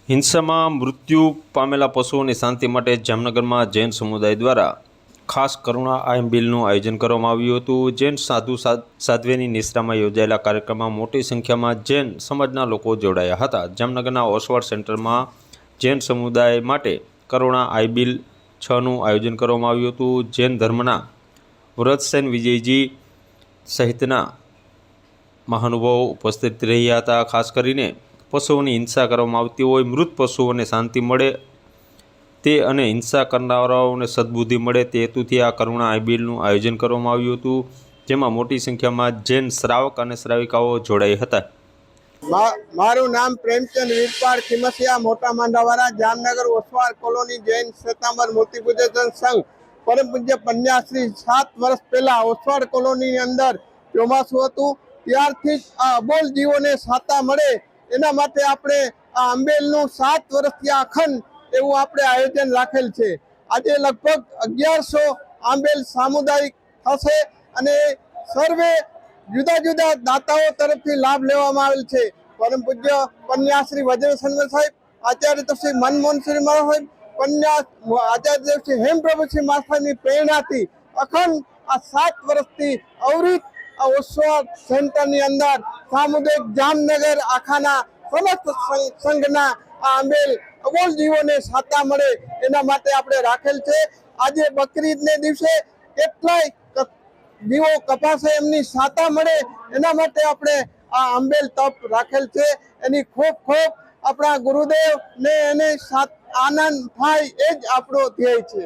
હિંસામાં મૃત્યુ પામેલા પશુઓની શાંતિ માટે જામનગરમાં જૈન સમુદાય દ્વારા ખાસ કરુણા આયંબિલનું આયોજન કરવામાં આવ્યું હતું। જૈન સાધુ સાધ્વીની નિશ્રામાં યોજાયેલા કાર્યક્રમમાં મોટી સંખ્યામાં જૈન સમાજના લોકો જોડાયા હતા। જામનગરના ઓસવાડ સેન્ટરમાં જૈન સમુદાય માટે કરુણા આયંબિલ 6નું આયોજન કરવામાં આવ્યું હતું। જૈન ધર્મના વ્રતસેન વિજયજી સહિતના મહાનુભાવો ઉપસ્થિત રહ્યા હતા। ખાસ કરીને પશુઓની હિંસા કરવામાં આવતી હોય, મૃત પશુઓને શાંતિ મળે તે અને હિંસા કરનારાઓને સદબુદ્ધિ મળે તે હેતુથી આ કરુણા આયંબિલનું આયોજન કરવામાં આવ્યું હતું, જેમાં મોટી સંખ્યામાં જૈન શ્રાવક અને શ્રાવિકાઓ જોડાયા હતા। મારું નામ પ્રેમચંદ વીરપાળ ખીમસિયા, મોટા માંડાવાળા, જામનગર ઓસવાડ કોલોની જૈન શ્વેતાંબર મૂર્તિ પૂજન સંઘ પરમ પૂજ્ય પન્યાશ્રી 7 વર્ષ પહેલા ઓસવાડ કોલોનીની અંદર ચોમાસું હતું, ત્યારથી જ આ અબોલ જીવોને સાતા મળે એના માટે આપણે આ આંબેલનું 7 વર્ષથી અખંડ એવું આપણે આયોજન રાખેલ છે। આજે લગભગ 1100 આંબેલ સામુદાયિક થશે અને સર્વે જુદા જુદા દાતાઓ તરફથી લાભ લેવામાં આવેલ છે। પરમ પૂજ્ય પન્યાશ્રી વજ્રસન્મ સાહેબ, આચાર્ય તશ્રી મનમોહનશ્રી મહારાજ સાહેબ, આચાર્ય દેવશ્રી હેમપ્રભુશ્રી મહારાજની પ્રેરણાથી અખંડ આ 7 વર્ષથી અવરિત આ ઓસવાડ સેન્ટરની અંદર સામુદાયિક જામનગર આખાના સમસ્ત સંઘના આ આંબેલ અબોલ જીવોને સાતા મળે એના માટે આપણે રાખેલ છે। આજે બકરીદને દિવસે કેટલાય જીવો કપાસે એમની સાતા મળે એના માટે આપણે આ આંબેલ તપ રાખેલ છે। એની ખૂબ ખૂબ આપણા ગુરુદેવને એને આનંદ થાય એ જ આપણો ધ્યેય છે।